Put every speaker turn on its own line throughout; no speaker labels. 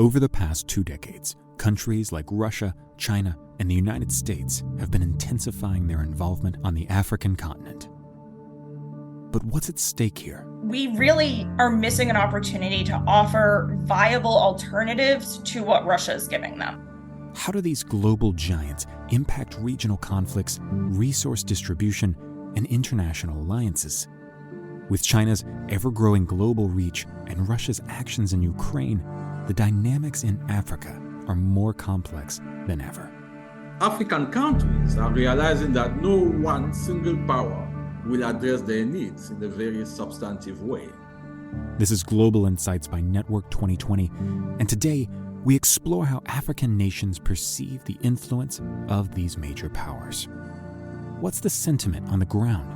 Over the past 2 decades, countries like Russia, China, and the United States have been intensifying their involvement on the African continent. But what's at stake here?
We really are missing an opportunity to offer viable alternatives to what Russia is giving them.
How do these global giants impact regional conflicts, resource distribution, and international alliances? With China's ever-growing global reach and Russia's actions in Ukraine, the dynamics in Africa are more complex than ever.
African countries are realizing that no one single power will address their needs in a very substantive way.
This is Global Insights by Network 2020, and today we explore how African nations perceive the influence of these major powers. What's the sentiment on the ground?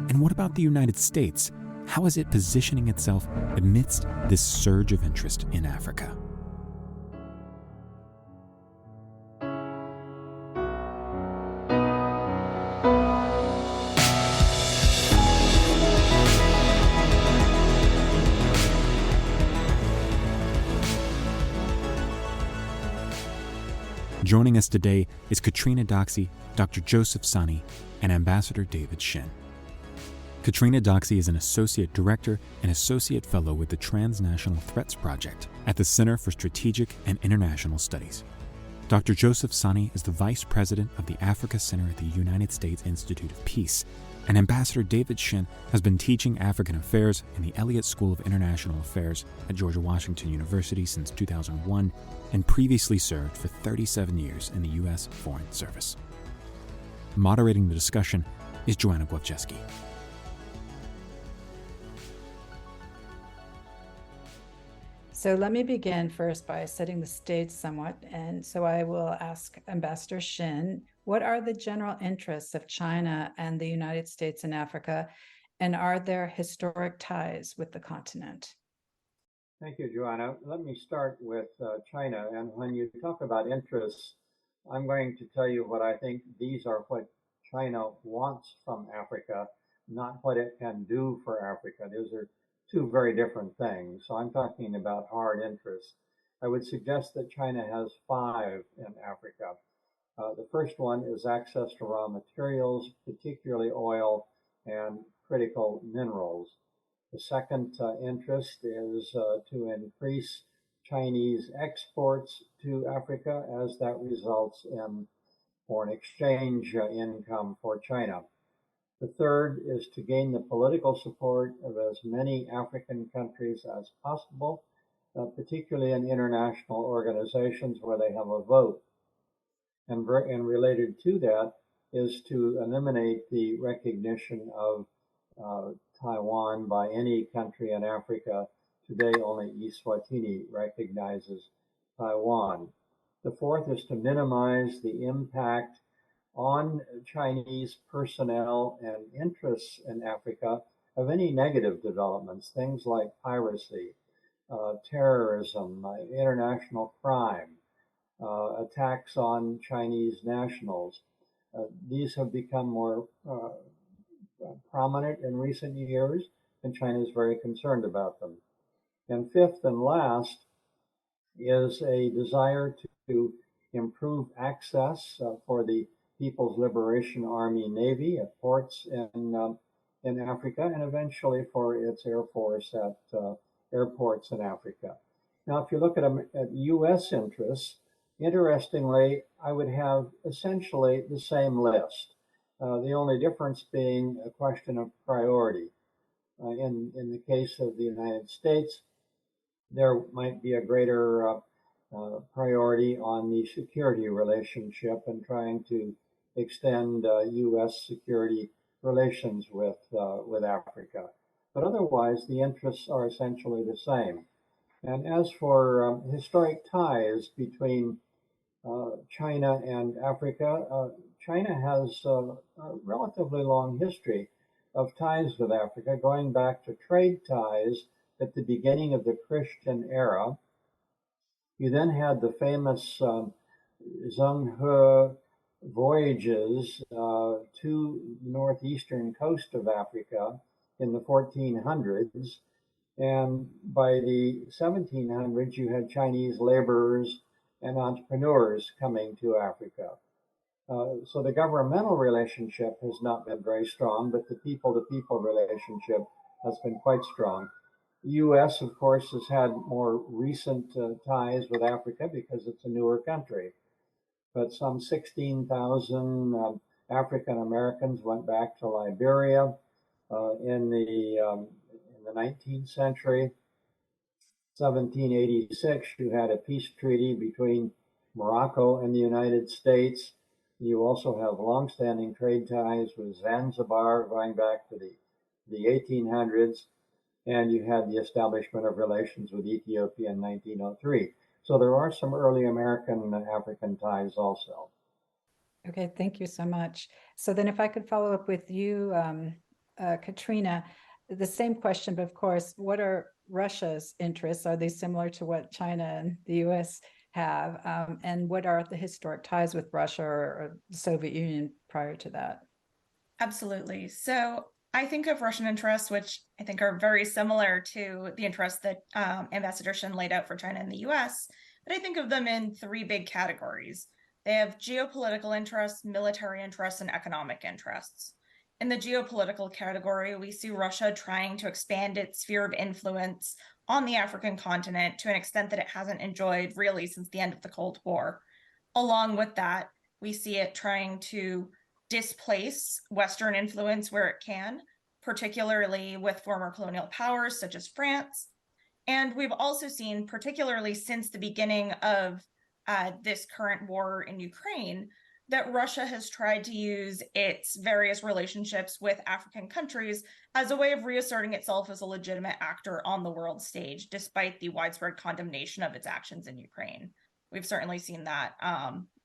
And what about the United States? How is it positioning itself amidst this surge of interest in Africa? Joining us today is Catrina Doxsee, Dr. Joseph Sany, and Ambassador David Shinn. Catrina Doxsee is an Associate Director and Associate Fellow with the Transnational Threats Project at the Center for Strategic and International Studies. Dr. Joseph Sany is the Vice President of the Africa Center at the United States Institute of Peace, and Ambassador David Shinn has been teaching African Affairs in the Elliott School of International Affairs at George Washington University since 2001 and previously served for 37 years in the U.S. Foreign Service. Moderating the discussion is Joanna Głowczewski.
So let me begin first by setting the stage somewhat. And so I will ask Ambassador Shinn, what are the general interests of China and the United States in Africa, and are there historic ties with the continent?
Thank you, Joanna. Let me start with China. And when you talk about interests, I'm going to tell you what I think these are what China wants from Africa, not what it can do for Africa. Those are two very different things. So I'm talking about hard interests. I would suggest that China has 5 in Africa. The first one is access to raw materials, particularly oil and critical minerals. The second interest is to increase Chinese exports to Africa, as that results in foreign exchange income for China. The third is to gain the political support of as many African countries as possible, particularly in international organizations where they have a vote. And related to that is to eliminate the recognition of Taiwan by any country in Africa. Today, only Eswatini recognizes Taiwan. The fourth is to minimize the impact on Chinese personnel and interests in Africa of any negative developments, things like piracy, terrorism, international crime, attacks on Chinese nationals. These have become more prominent in recent years, and China is very concerned about them. And fifth and last is a desire to improve access for the People's Liberation Army Navy at ports in Africa, and eventually for its Air Force at airports in Africa. Now, if you look at U.S. interests, interestingly, I would have essentially the same list. The only difference being a question of priority. In the case of the United States, there might be a greater priority on the security relationship and trying to extend U.S. security relations with Africa. But otherwise, the interests are essentially the same. And as for historic ties between China and Africa, China has a relatively long history of ties with Africa, going back to trade ties at the beginning of the Christian era. You then had the famous Zheng He voyages to the northeastern coast of Africa in the 1400s. And by the 1700s, you had Chinese laborers and entrepreneurs coming to Africa. So the governmental relationship has not been very strong, but the people-to-people relationship has been quite strong. The U.S., of course, has had more recent ties with Africa because it's a newer country. But some 16,000 African Americans went back to Liberia in the 19th century. 1786, you had a peace treaty between Morocco and the United States. You also have longstanding trade ties with Zanzibar going back to the 1800s, and you had the establishment of relations with Ethiopia in 1903. So there are some early American-African ties also.
Okay, thank you so much. So then if I could follow up with you, Catrina, the same question, but of course, what are Russia's interests? Are they similar to what China and the US have? And what are the historic ties with Russia or the Soviet Union prior to that?
Absolutely. So I think of Russian interests, which I think are very similar to the interests that Ambassador Shinn laid out for China and the US, but I think of them in three big categories. They have geopolitical interests, military interests, and economic interests. In the geopolitical category, we see Russia trying to expand its sphere of influence on the African continent to an extent that it hasn't enjoyed really since the end of the Cold War. Along with that, we see it trying to displace Western influence where it can, particularly with former colonial powers such as France. And we've also seen, particularly since the beginning of this current war in Ukraine, that Russia has tried to use its various relationships with African countries as a way of reasserting itself as a legitimate actor on the world stage, despite the widespread condemnation of its actions in Ukraine. We've certainly seen that,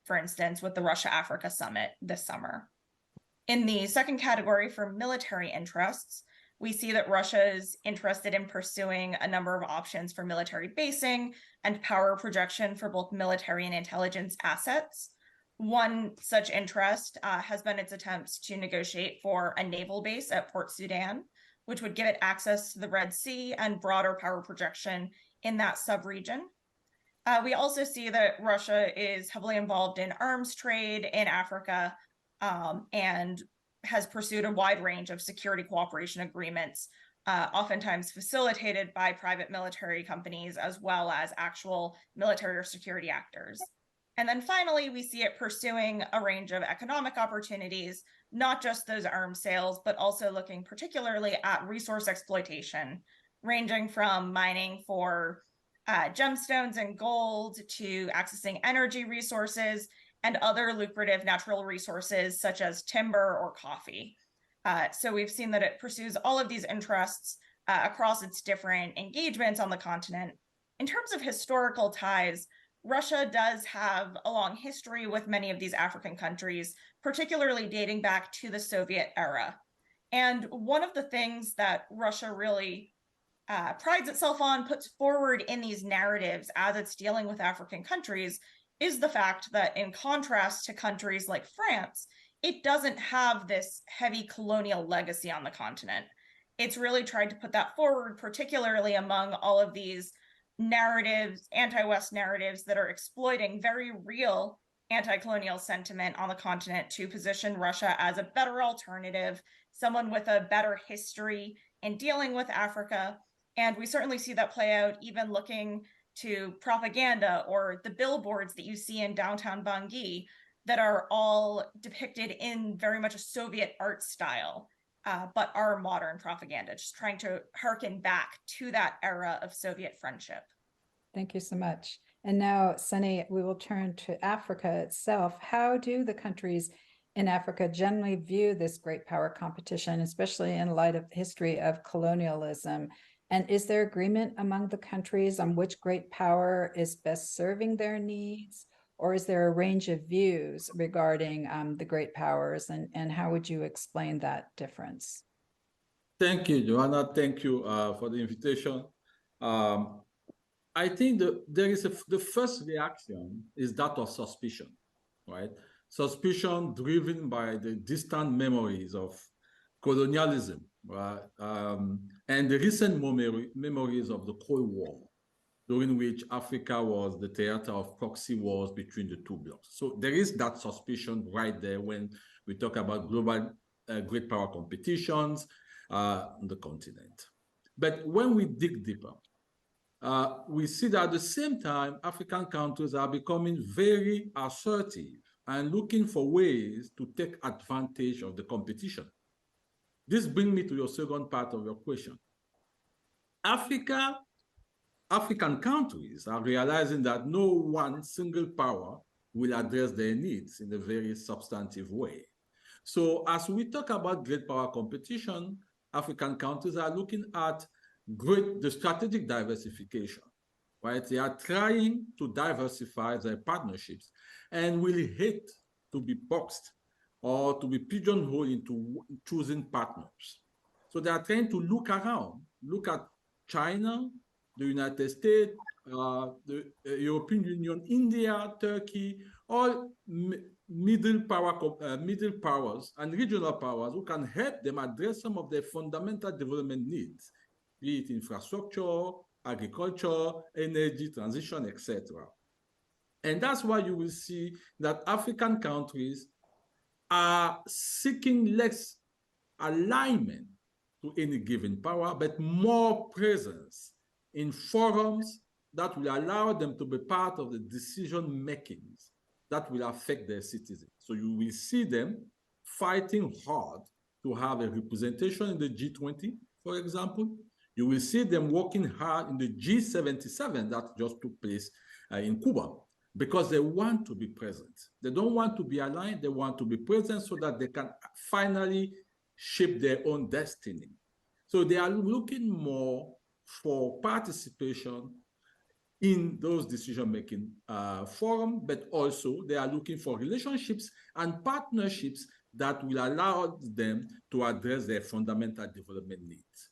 for instance, with the Russia-Africa Summit this summer. In the second category for military interests, we see that Russia is interested in pursuing a number of options for military basing and power projection for both military and intelligence assets. One such interest has been its attempts to negotiate for a naval base at Port Sudan, which would give it access to the Red Sea and broader power projection in that sub-region. We also see that Russia is heavily involved in arms trade in Africa and has pursued a wide range of security cooperation agreements, oftentimes facilitated by private military companies as well as actual military or security actors. And then finally, we see it pursuing a range of economic opportunities, not just those arms sales, but also looking particularly at resource exploitation, ranging from mining for gemstones and gold to accessing energy resources and other lucrative natural resources such as timber or coffee. So we've seen that it pursues all of these interests across its different engagements on the continent. In terms of historical ties, Russia does have a long history with many of these African countries, particularly dating back to the Soviet era. And one of the things that Russia really prides itself on, puts forward in these narratives as it's dealing with African countries, is the fact that in contrast to countries like France, it doesn't have this heavy colonial legacy on the continent. It's really tried to put that forward, particularly among all of these narratives, anti-West narratives that are exploiting very real anti-colonial sentiment on the continent to position Russia as a better alternative, someone with a better history in dealing with Africa. And we certainly see that play out even looking to propaganda or the billboards that you see in downtown Bangui that are all depicted in very much a Soviet art style, but are modern propaganda, just trying to harken back to that era of Soviet friendship.
Thank you so much. And now, Sany, we will turn to Africa itself. How do the countries in Africa generally view this great power competition, especially in light of history of colonialism? And is there agreement among the countries on which great power is best serving their needs? Or is there a range of views regarding the great powers? And how would you explain that difference?
Thank you, Joanna. Thank you for the invitation. I think the first reaction is that of suspicion, right? Suspicion driven by the distant memories of colonialism right? And the recent memories of the Cold War, during which Africa was the theater of proxy wars between the two blocs. So there is that suspicion right there when we talk about global great power competitions on the continent. But when we dig deeper, we see that at the same time, African countries are becoming very assertive and looking for ways to take advantage of the competition. This brings me to your second part of your question. African countries are realizing that no one single power will address their needs in a very substantive way. So as we talk about great power competition, African countries are looking at the strategic diversification, right? They are trying to diversify their partnerships and will hate to be boxed or to be pigeonholed into choosing partners. So they are trying to look around, look at China, the United States, the European Union, India, Turkey, all middle powers and regional powers who can help them address some of their fundamental development needs, be it infrastructure, agriculture, energy transition, etc. And that's why you will see that African countries are seeking less alignment to any given power, but more presence in forums that will allow them to be part of the decision makings that will affect their citizens. So you will see them fighting hard to have a representation in the G20, for example. You will see them working hard in the G77 that just took place in Cuba, because they want to be present. They don't want to be aligned, they want to be present so that they can finally shape their own destiny. So they are looking more for participation in those decision-making forums, but also they are looking for relationships and partnerships that will allow them to address their fundamental development needs.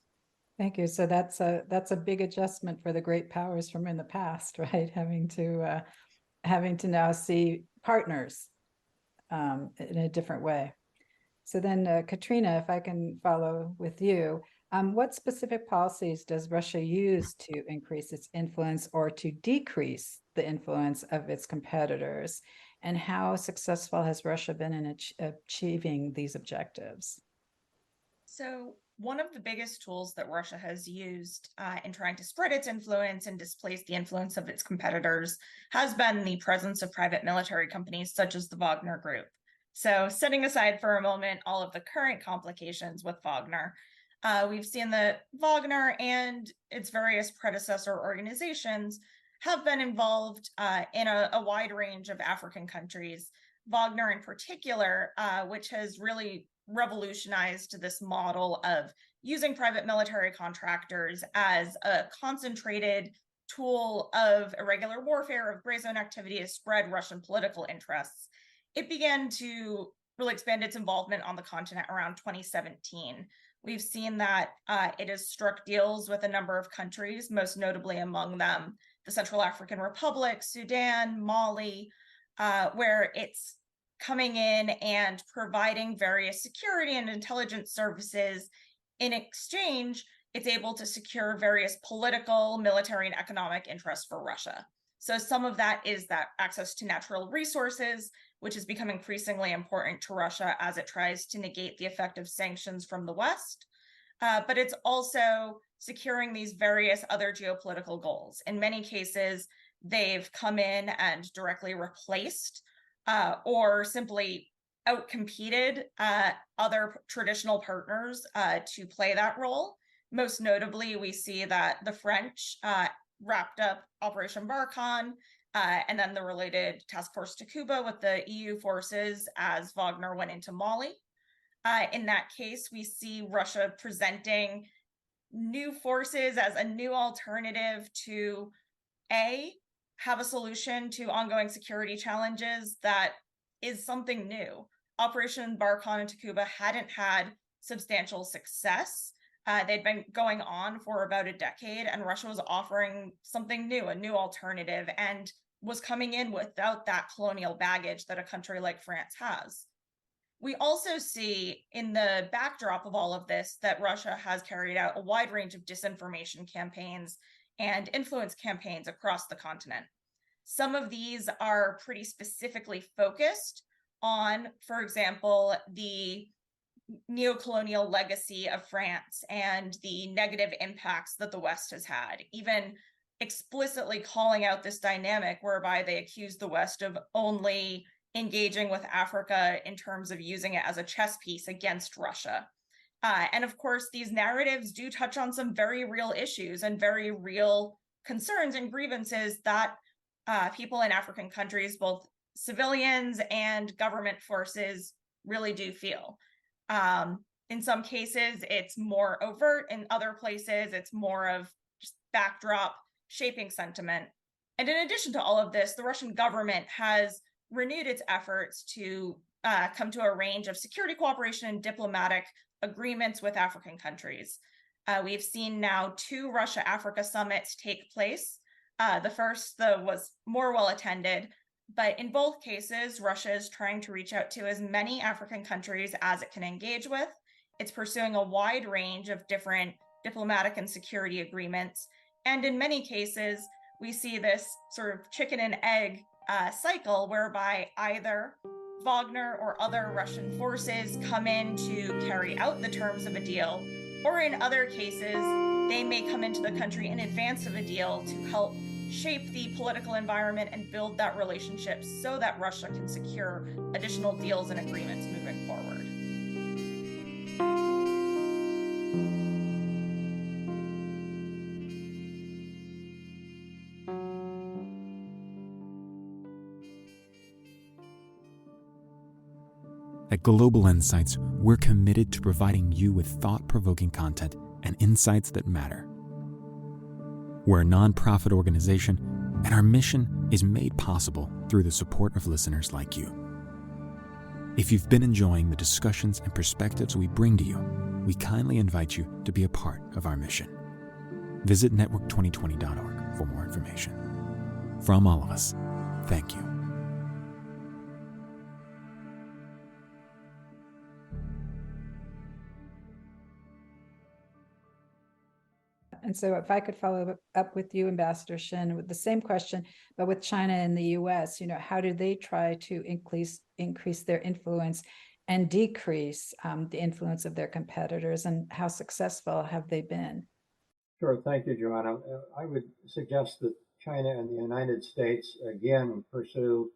Thank you. So that's a big adjustment for the great powers from in the past, right? Having to now see partners in a different way. So then, Catrina, if I can follow with you, what specific policies does Russia use to increase its influence or to decrease the influence of its competitors? And how successful has Russia been in achieving these objectives?
So one of the biggest tools that Russia has used in trying to spread its influence and displace the influence of its competitors has been the presence of private military companies such as the Wagner Group. So setting aside for a moment all of the current complications with Wagner, we've seen that Wagner and its various predecessor organizations have been involved in a wide range of African countries. Wagner in particular, which has really revolutionized this model of using private military contractors as a concentrated tool of irregular warfare, of gray zone activity to spread Russian political interests. It began to really expand its involvement on the continent around 2017. We've seen that it has struck deals with a number of countries, most notably among them the Central African Republic, Sudan, Mali, where it's coming in and providing various security and intelligence services. In exchange, it's able to secure various political, military, and economic interests for Russia. So some of that is that access to natural resources, which has become increasingly important to Russia as it tries to negate the effect of sanctions from the West. But it's also securing these various other geopolitical goals. In many cases, they've come in and directly replaced or simply outcompeted other traditional partners to play that role. Most notably, we see that the French wrapped up Operation Barkhane and then the related task force to Cuba with the EU forces as Wagner went into Mali. In that case, we see Russia presenting new forces as a new alternative to have a solution to ongoing security challenges that is something new. Operation Barkhane into Cuba hadn't had substantial success. They'd been going on for about a decade, and Russia was offering something new, a new alternative, and was coming in without that colonial baggage that a country like France has. We also see in the backdrop of all of this that Russia has carried out a wide range of disinformation campaigns and influence campaigns across the continent. Some of these are pretty specifically focused on, for example, the neocolonial legacy of France and the negative impacts that the West has had, even explicitly calling out this dynamic whereby they accuse the West of only engaging with Africa in terms of using it as a chess piece against Russia. And of course, these narratives do touch on some very real issues and very real concerns and grievances that people in African countries, both civilians and government forces, really do feel. In some cases, it's more overt. In other places, it's more of just backdrop shaping sentiment. And in addition to all of this, the Russian government has renewed its efforts to come to a range of security cooperation and diplomatic agreements with African countries. We've seen now 2 Russia-Africa summits take place. The first was more well attended, but in both cases, Russia is trying to reach out to as many African countries as it can engage with. It's pursuing a wide range of different diplomatic and security agreements. And in many cases, we see this sort of chicken and egg cycle whereby either Wagner or other Russian forces come in to carry out the terms of a deal, or in other cases, they may come into the country in advance of a deal to help shape the political environment and build that relationship so that Russia can secure additional deals and agreements moving forward.
At Global Insights, we're committed to providing you with thought-provoking content and insights that matter. We're a nonprofit organization, and our mission is made possible through the support of listeners like you. If you've been enjoying the discussions and perspectives we bring to you, we kindly invite you to be a part of our mission. Visit network2020.org for more information. From all of us, thank you.
And so if I could follow up with you, Ambassador Shinn, with the same question, but with China and the US, how do they try to increase their influence and decrease the influence of their competitors, and how successful have they been?
Sure, thank you, Joanna. I would suggest that China and the United States, again, pursue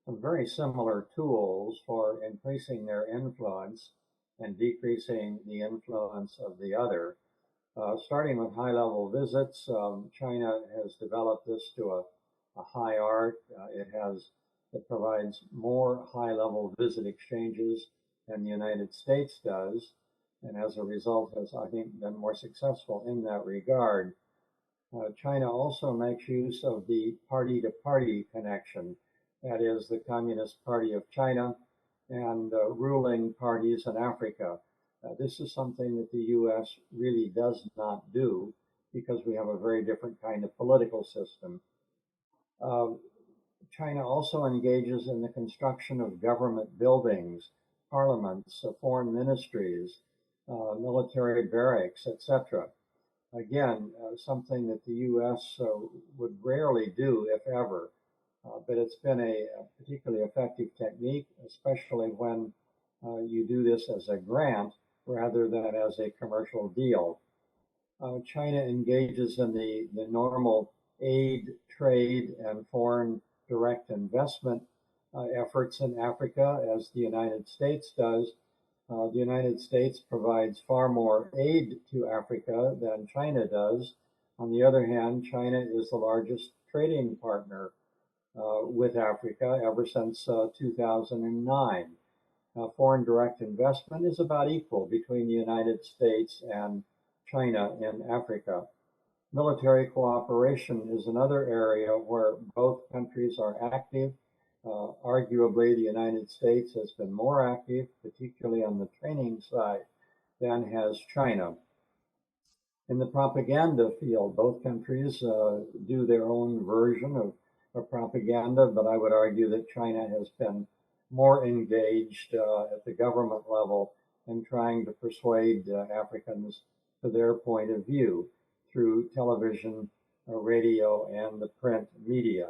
some very similar tools for increasing their influence and decreasing the influence of the other. Starting with high-level visits, China has developed this to a high art. It provides more high-level visit exchanges than the United States does, and as a result has, I think, been more successful in that regard. China also makes use of the party-to-party connection, that is, the Communist Party of China and ruling parties in Africa. This is something that the U.S. really does not do because we have a very different kind of political system. China also engages in the construction of government buildings, parliaments, foreign ministries, military barracks, etc. Again, something that the U.S. would rarely do, if ever, but it's been a particularly effective technique, especially when you do this as a grant rather than as a commercial deal. China engages in the normal aid, trade, and foreign direct investment efforts in Africa, as the United States does. The United States provides far more aid to Africa than China does. On the other hand, China is the largest trading partner with Africa ever since 2009. Foreign direct investment is about equal between the United States and China in Africa. Military cooperation is another area where both countries are active. Arguably, the United States has been more active, particularly on the training side, than has China. In the propaganda field, both countries do their own version of propaganda, but I would argue that China has been more engaged at the government level in trying to persuade Africans to their point of view through television, radio, and the print media.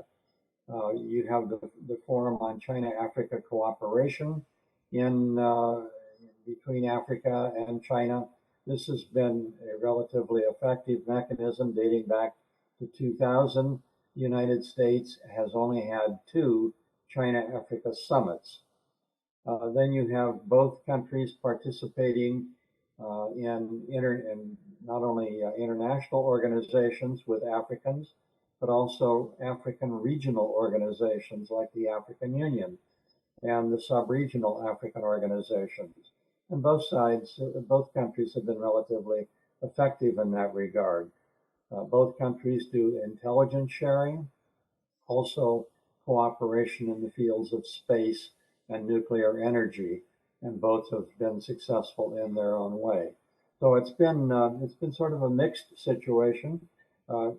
You have the Forum on China-Africa Cooperation in between Africa and China. This has been a relatively effective mechanism dating back to 2000. The United States has only had 2 China-Africa summits. Then you have both countries participating in not only international organizations with Africans, but also African regional organizations like the African Union and the sub-regional African organizations. And both countries have been relatively effective in that regard. Both countries do intelligence sharing, also cooperation in the fields of space and nuclear energy, and both have been successful in their own way. So it's been sort of a mixed situation.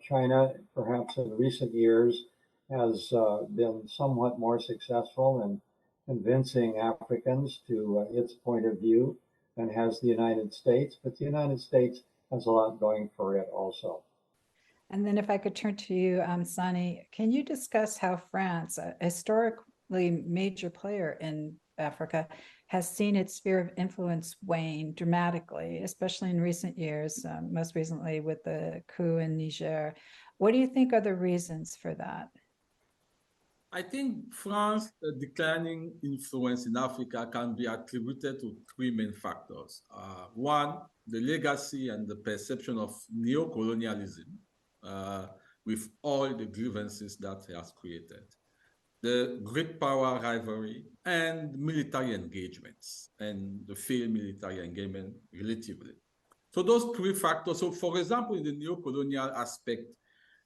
China, perhaps in recent years, has been somewhat more successful in convincing Africans to its point of view than has the United States, but the United States has a lot going for it also.
And then if I could turn to you, Sany, can you discuss how France, a historically major player in Africa, has seen its sphere of influence wane dramatically, especially in recent years, most recently with the coup in Niger? What do you think are the reasons for that?
I think France's declining influence in Africa can be attributed to 3 main factors. One, the legacy and the perception of neocolonialism, with all the grievances that it has created, the great power rivalry, and military engagements, and the failed military engagement relatively. So those 3 factors. So for example, in the neo-colonial aspect,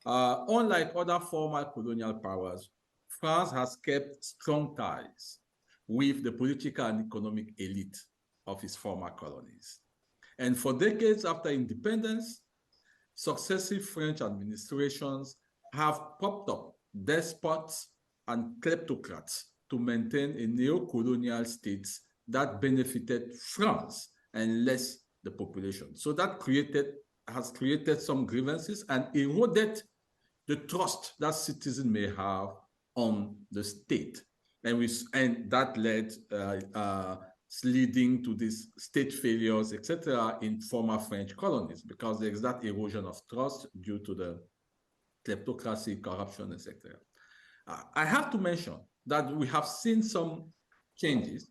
unlike other former colonial powers, France has kept strong ties with the political and economic elite of its former colonies. And for decades after independence, successive French administrations have propped up despots and kleptocrats to maintain a neo-colonial state that benefited France and less the population. So that has created some grievances and eroded the trust that citizens may have on the state. And that led leading to these state failures, etc., in former French colonies, because there is that erosion of trust due to the kleptocracy, corruption, etc. I have to mention that we have seen some changes,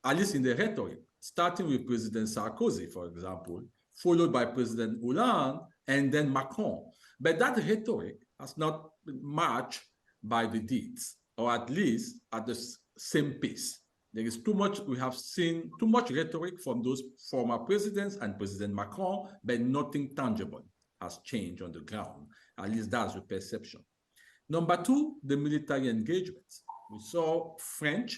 at least in the rhetoric, starting with President Sarkozy, for example, followed by President Hollande, and then Macron. But that rhetoric has not been matched by the deeds, or at least at the same pace. There is too much, we have seen too much rhetoric from those former presidents and President Macron, but nothing tangible has changed on the ground. At least that's the perception. Number 2, the military engagements. We saw France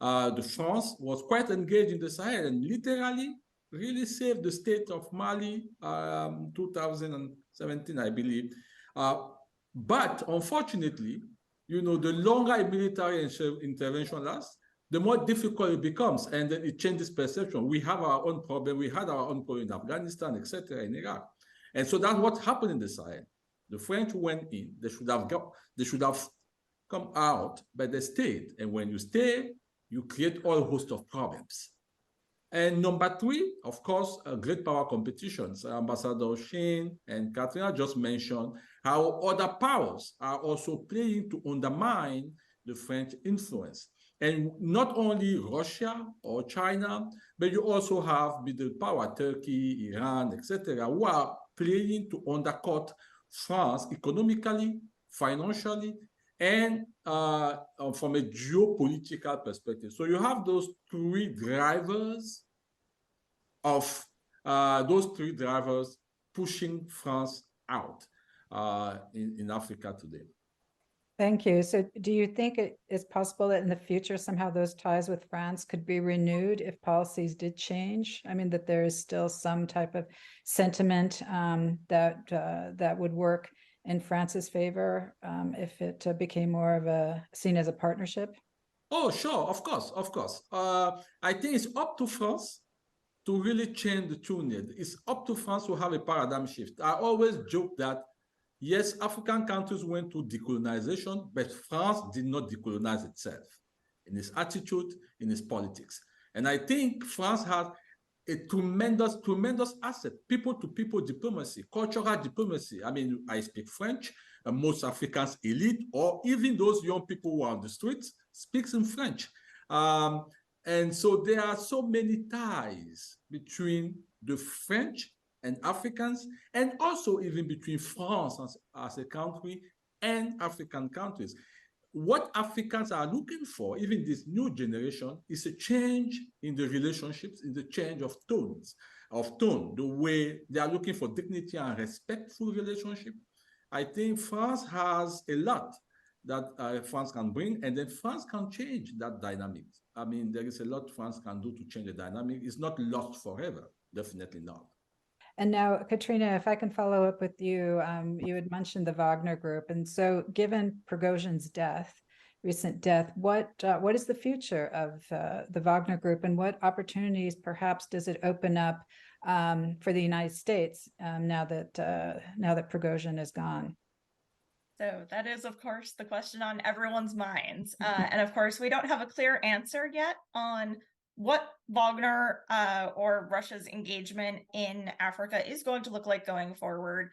was quite engaged in the Sahel and literally really saved the state of Mali 2017, I believe. But unfortunately, the longer a military intervention lasts, the more difficult it becomes, and then it changes perception. We have our own problem. We had our own problem in Afghanistan, etc., in Iraq. And so that's what happened in the Sahel. The French went in. They should have come out, but they stayed. And when you stay, you create all host of problems. And number 3, of course, great power competitions. Ambassador Shinn and Catrina just mentioned how other powers are also playing to undermine the French influence. And not only Russia or China, but you also have middle power, Turkey, Iran, etc., who are playing to undercut France economically, financially, and from a geopolitical perspective. So you have those 3 drivers pushing France out in Africa today.
Thank you. So do you think it is possible that in the future somehow those ties with France could be renewed if policies did change? I mean, that there is still some type of sentiment that would work in France's favor if it became more of seen as a partnership?
Oh, sure, of course, of course. I think it's up to France to really change the tune. It's up to France to have a paradigm shift. I always joke that, yes, African countries went to decolonization, but France did not decolonize itself in its attitude, in its politics. And I think France has a tremendous, tremendous asset, people-to-people diplomacy, cultural diplomacy. I mean, I speak French, and most Africans elite, or even those young people who are on the streets, speaks in French. And so there are so many ties between the French and Africans, and also even between France as a country and African countries. What Africans are looking for, even this new generation, is a change in the relationships, in the change of tone, the way they are looking for dignity and respectful relationship. I think France has a lot that France can bring, and then France can change that dynamic. I mean, there is a lot France can do to change the dynamic. It's not lost forever, definitely not.
And now, Catrina, if I can follow up with you, you had mentioned the Wagner Group. And so given Prigozhin's recent death, what is the future of the Wagner Group, and what opportunities perhaps does it open up for the United States now that Prigozhin is gone?
So that is, of course, the question on everyone's minds. And of course, we don't have a clear answer yet on what Wagner or Russia's engagement in Africa is going to look like going forward.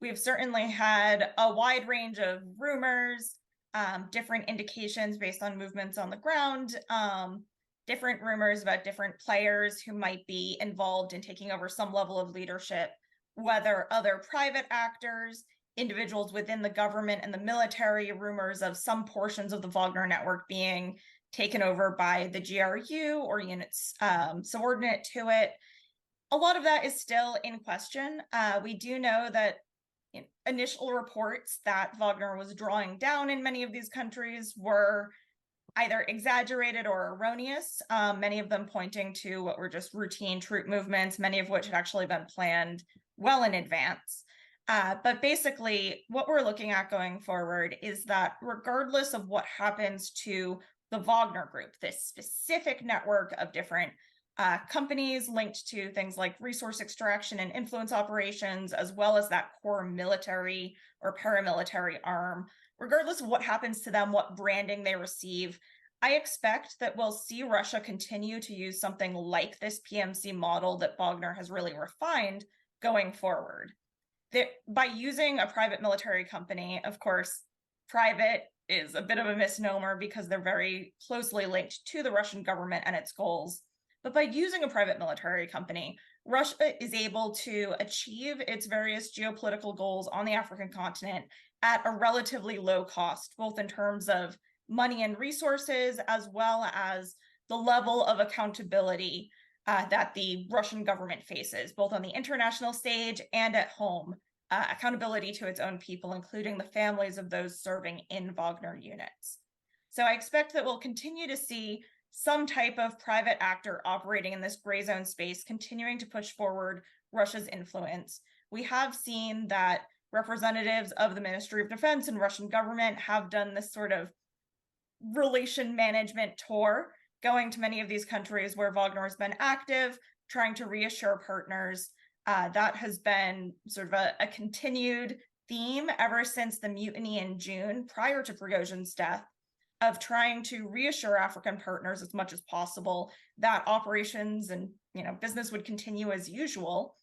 We've certainly had a wide range of rumors, different indications based on movements on the ground, different rumors about different players who might be involved in taking over some level of leadership, whether other private actors, individuals within the government and the military, rumors of some portions of the Wagner network being taken over by the GRU or units subordinate to it. A lot of that is still in question. We do know that initial reports that Wagner was drawing down in many of these countries were either exaggerated or erroneous, many of them pointing to what were just routine troop movements, many of which had actually been planned well in advance. But basically, what we're looking at going forward is that regardless of what happens to the Wagner Group, this specific network of different companies linked to things like resource extraction and influence operations, as well as that core military or paramilitary arm, regardless of what happens to them, what branding they receive, I expect that we'll see Russia continue to use something like this PMC model that Wagner has really refined going forward. By using a private military company, of course, private is a bit of a misnomer because they're very closely linked to the Russian government and its goals. But by using a private military company, Russia is able to achieve its various geopolitical goals on the African continent at a relatively low cost, both in terms of money and resources, as well as the level of accountability that the Russian government faces, both on the international stage and at home, accountability to its own people, including the families of those serving in Wagner units. So I expect that we'll continue to see some type of private actor operating in this gray zone space, continuing to push forward Russia's influence. We have seen that representatives of the Ministry of Defense and Russian government have done this sort of relation management tour, going to many of these countries where Wagner has been active, trying to reassure partners. That has been sort of a continued theme ever since the mutiny in June, prior to Prigozhin's death, of trying to reassure African partners as much as possible that operations and business would continue as usual.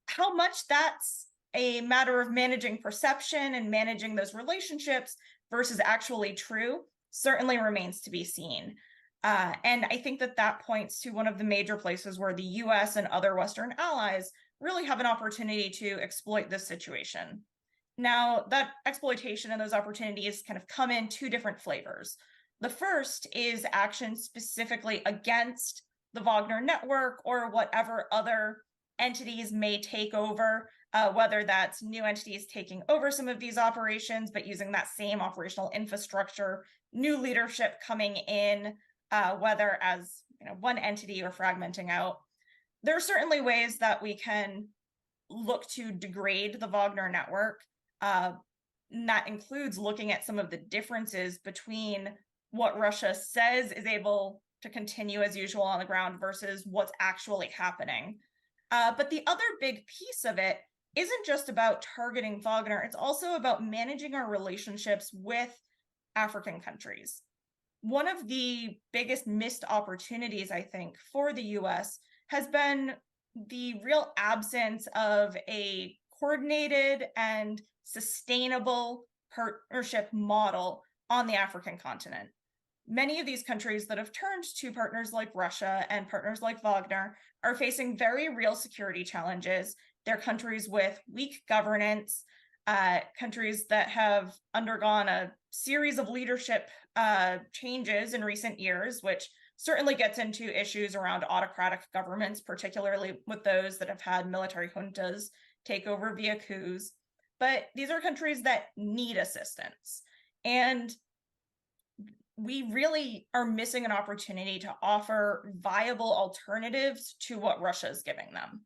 How much that's a matter of managing perception and managing those relationships versus actually true certainly remains to be seen. And I think that points to one of the major places where the US and other Western allies really have an opportunity to exploit this situation. Now, that exploitation and those opportunities kind of come in two different flavors. The first is action specifically against the Wagner network or whatever other entities may take over, whether that's new entities taking over some of these operations, but using that same operational infrastructure, new leadership coming in, whether as one entity or fragmenting out. There are certainly ways that we can look to degrade the Wagner network. And that includes looking at some of the differences between what Russia says is able to continue as usual on the ground versus what's actually happening. But the other big piece of it isn't just about targeting Wagner, it's also about managing our relationships with African countries. One of the biggest missed opportunities, I think, for the US has been the real absence of a coordinated and sustainable partnership model on the African continent. Many of these countries that have turned to partners like Russia and partners like Wagner are facing very real security challenges. They're countries with weak governance, countries that have undergone a series of leadership changes in recent years, which certainly gets into issues around autocratic governments, particularly with those that have had military juntas take over via coups. But these are countries that need assistance. And we really are missing an opportunity to offer viable alternatives to what Russia is giving them.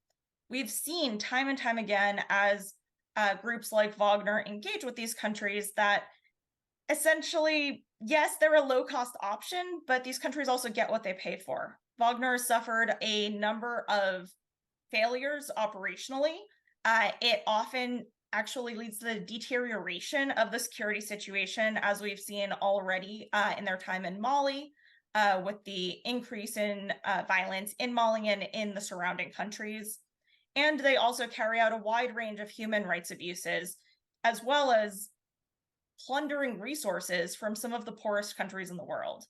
We've seen time and time again as groups like Wagner engage with these countries that essentially, yes, they're a low-cost option, but these countries also get what they pay for. Wagner has suffered a number of failures operationally. It often actually leads to the deterioration of the security situation, as we've seen already in their time in Mali, with the increase in violence in Mali and in the surrounding countries. And they also carry out a wide range of human rights abuses, as well as plundering resources from some of the poorest countries in the world.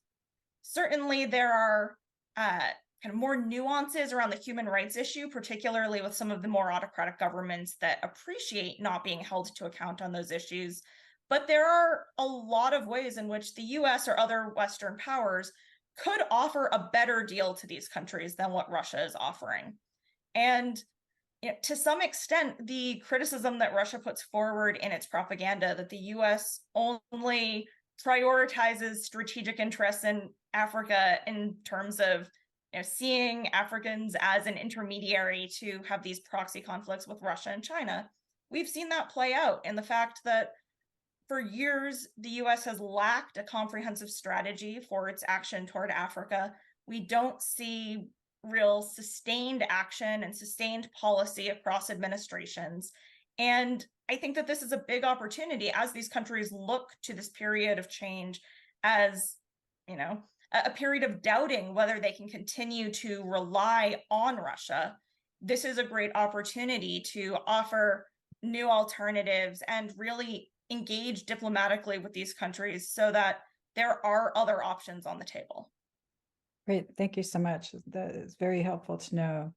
Certainly, there are kind of more nuances around the human rights issue, particularly with some of the more autocratic governments that appreciate not being held to account on those issues. But there are a lot of ways in which the US or other Western powers could offer a better deal to these countries than what Russia is offering. And to some extent, the criticism that Russia puts forward in its propaganda that the US only prioritizes strategic interests in Africa in terms of seeing Africans as an intermediary to have these proxy conflicts with Russia and China. We've seen that play out in the fact that for years, the US has lacked a comprehensive strategy for its action toward Africa. We don't see real sustained action and sustained policy across administrations. And I think that this is a big opportunity as these countries look to this period of change as, a period of doubting whether they can continue to rely on Russia. This is a great opportunity to offer new alternatives and really engage diplomatically with these countries so that there are other options on the table.
Great, thank you so much. That is very helpful to know.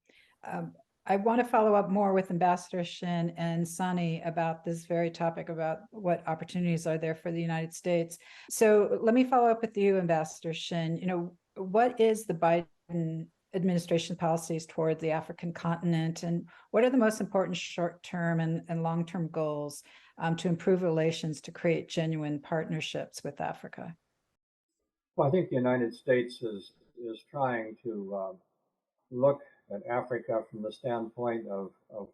I want to follow up more with Ambassador Shinn and Sany about this very topic about what opportunities are there for the United States. So let me follow up with you, Ambassador Shinn. What is the Biden administration policies toward the African continent, and what are the most important short-term and long-term goals to improve relations to create genuine partnerships with Africa?
Well, I think the United States is trying to look at Africa from the standpoint of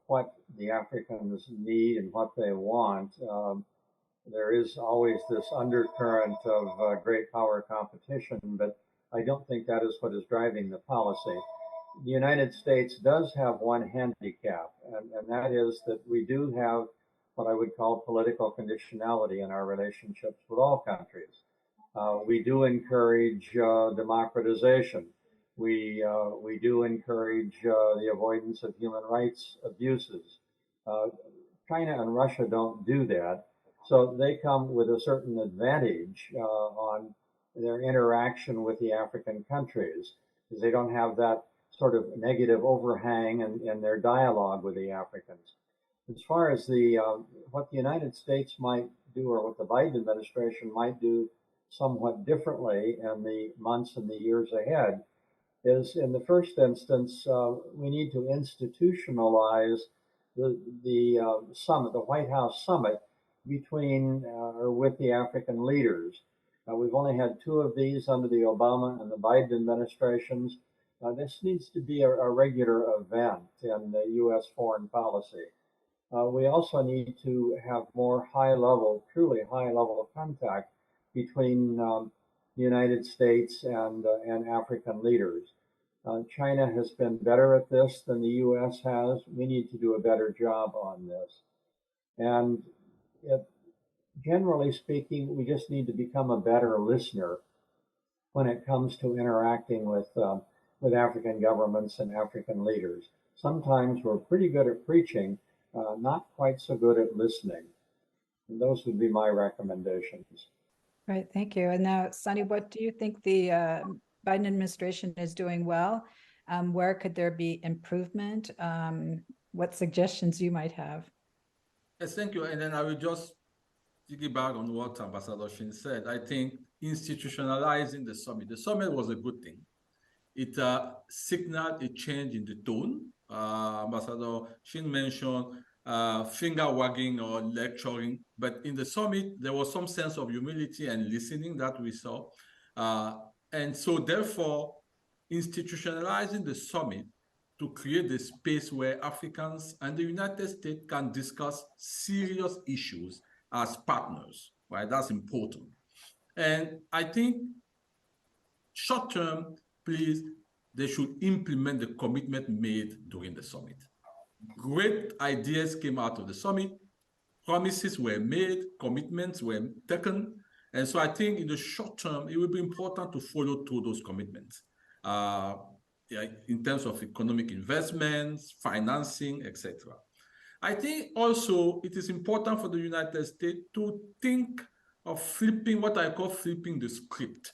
what the Africans need and what they want. There is always this undercurrent of great power competition, but I don't think that is what is driving the policy. The United States does have one handicap, and that is that we do have what I would call political conditionality in our relationships with all countries. We do encourage democratization. We do encourage the avoidance of human rights abuses. China and Russia don't do that, so they come with a certain advantage on their interaction with the African countries, because they don't have that sort of negative overhang in their dialogue with the Africans. As far as what the United States might do, or what the Biden administration might do somewhat differently in the months and the years ahead, is in the first instance, we need to institutionalize the summit, the White House summit, between or with the African leaders. We've only had 2 of these under the Obama and the Biden administrations. This needs to be a regular event in the U.S. foreign policy. We also need to have more high-level, truly high-level contact between United States and African leaders. China has been better at this than the U.S. has. We need to do a better job on this. And generally speaking, we just need to become a better listener when it comes to interacting with African governments and African leaders. Sometimes we're pretty good at preaching, not quite so good at listening. And those would be my recommendations.
Right, thank you. And now, Sany, what do you think the Biden administration is doing well? Where could there be improvement? What suggestions you might have?
Yes, thank you. And then I will just piggyback on what Ambassador Shinn said. I think institutionalizing the summit was a good thing. It signaled a change in the tone. Ambassador Shinn mentioned finger wagging or lecturing, but in the summit, there was some sense of humility and listening that we saw. And so therefore, institutionalizing the summit to create a space where Africans and the United States can discuss serious issues as partners, right? That's important. And I think short term, please, they should implement the commitment made during the summit. Great ideas came out of the summit. Promises were made, commitments were taken. And so I think in the short term, it will be important to follow through those commitments in terms of economic investments, financing, etc. I think also it is important for the United States to think of flipping what I call flipping the script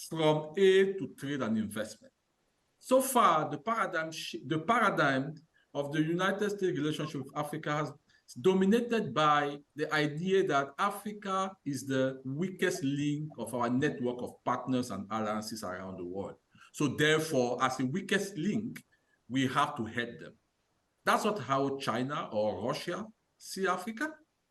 from aid to trade and investment. So far, the paradigm of the United States relationship with Africa has dominated by the idea that Africa is the weakest link of our network of partners and alliances around the world. So therefore, as the weakest link, we have to help them. That's not how China or Russia see Africa.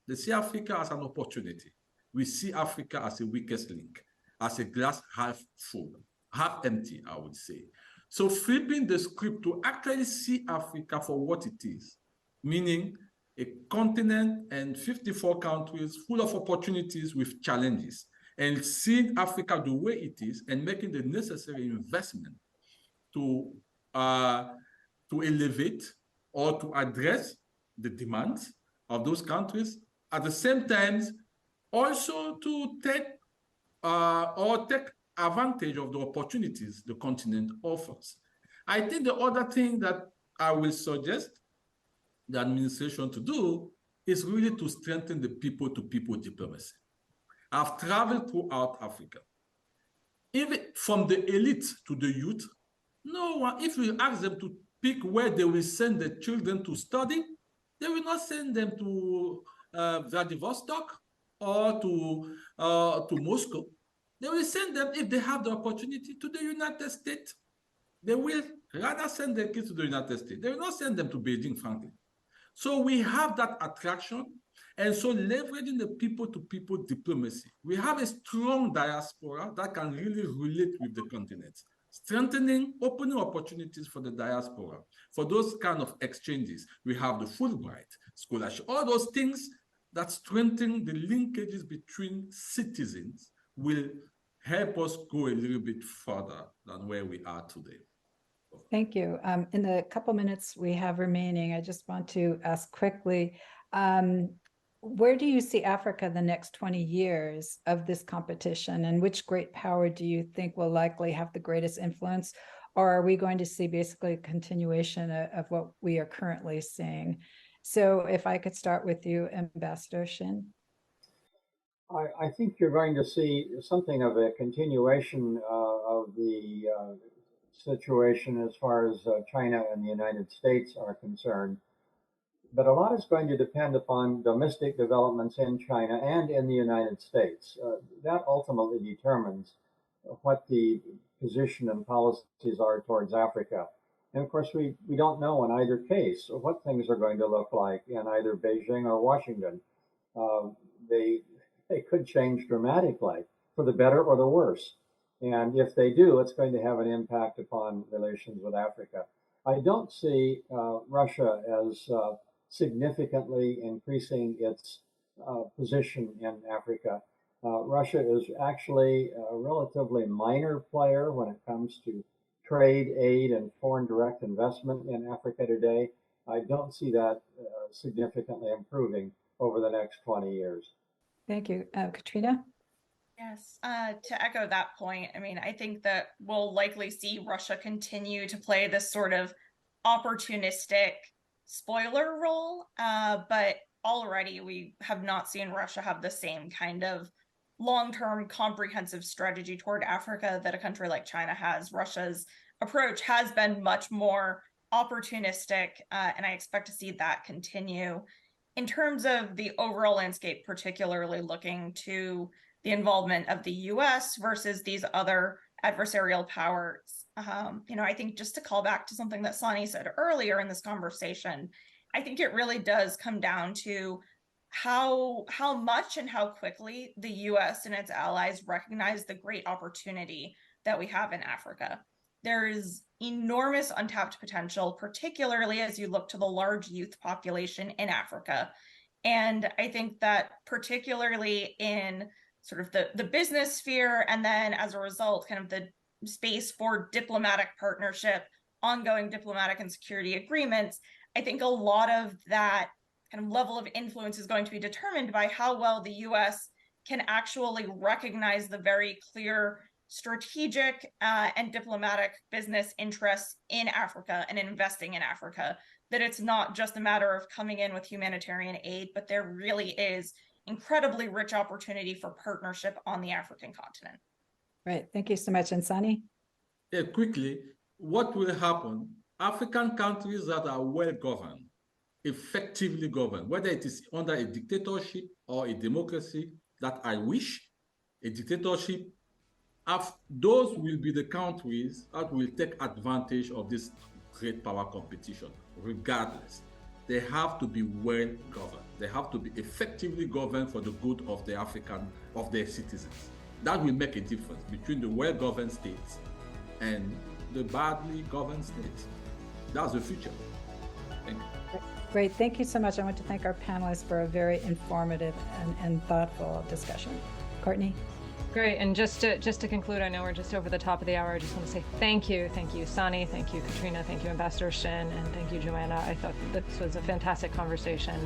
They see Africa as an opportunity. We see Africa as the weakest link, as a glass half full, half empty, I would say. So flipping the script to actually see Africa for what it is, meaning a continent and 54 countries full of opportunities with challenges, and seeing Africa the way it is and making the necessary investment to elevate or to address the demands of those countries, at the same time, also to take advantage of the opportunities the continent offers. I think the other thing that I will suggest the administration to do is really to strengthen the people-to-people diplomacy. I've traveled throughout Africa. Even from the elite to the youth, no one, if we ask them to pick where they will send their children to study, they will not send them to Vladivostok or to Moscow. They will send them, if they have the opportunity, to the United States. They will rather send their kids to the United States. They will not send them to Beijing, frankly. So we have that attraction. And so leveraging the people-to-people diplomacy, we have a strong diaspora that can really relate with the continent, strengthening, opening opportunities for the diaspora. For those kind of exchanges, we have the Fulbright scholarship, all those things that strengthen the linkages between citizens will help us go a little bit further than where we are today.
Thank you. In the couple minutes we have remaining, I just want to ask quickly, where do you see Africa the next 20 years of this competition, and which great power do you think will likely have the greatest influence? Or are we going to see basically a continuation of what we are currently seeing? So if I could start with you, Ambassador Shinn.
I think you're going to see something of a continuation of the situation as far as China and the United States are concerned. But a lot is going to depend upon domestic developments in China and in the United States. That ultimately determines what the position and policies are towards Africa. And of course, we don't know in either case what things are going to look like in either Beijing or Washington. They could change dramatically for the better or the worse. And if they do, it's going to have an impact upon relations with Africa. I don't see Russia as significantly increasing its position in Africa. Russia is actually relatively minor player when it comes to trade, aid, and foreign direct investment in Africa today. I don't see that significantly improving over the next 20 years.
Thank you. Catrina?
Yes, to echo that point, I mean, I think that we'll likely see Russia continue to play this sort of opportunistic spoiler role, but already we have not seen Russia have the same kind of long-term comprehensive strategy toward Africa that a country like China has. Russia's approach has been much more opportunistic, and I expect to see that continue. In terms of the overall landscape, particularly looking to the involvement of the US versus these other adversarial powers, I think just to call back to something that Sany said earlier in this conversation, I think it really does come down to how much and how quickly the US and its allies recognize the great opportunity that we have in Africa. There is enormous untapped potential, particularly as you look to the large youth population in Africa. And I think that particularly in sort of the business sphere, and then as a result, kind of the space for diplomatic partnership, ongoing diplomatic and security agreements, I think a lot of that kind of level of influence is going to be determined by how well the US can actually recognize the very clear strategic and diplomatic business interests in Africa and investing in Africa, that it's not just a matter of coming in with humanitarian aid, but there really is incredibly rich opportunity for partnership on the African continent.
Right. Thank you so much. And Sany?
Yeah, quickly, what will happen? African countries that are well governed, effectively governed, whether it is under a dictatorship or a democracy that I wish, a dictatorship, those will be the countries that will take advantage of this great power competition, regardless. They have to be well governed. They have to be effectively governed for the good of the of their citizens. That will make a difference between the well-governed states and the badly governed states. That's the future. Thank you.
Great. Thank you so much. I want to thank our panelists for a very informative and thoughtful discussion. Courtney?
Great. And just to conclude, I know we're just over the top of the hour. I just want to say thank you, Sany, thank you, Catrina, thank you, Ambassador Shinn, and thank you, Joanna. I thought this was a fantastic conversation.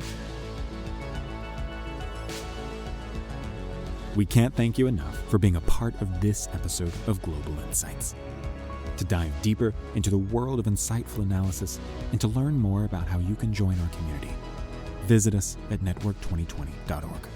We can't thank you enough for being a part of this episode of Global Insights. To dive deeper into the world of insightful analysis and to learn more about how you can join our community, visit us at network2020.org.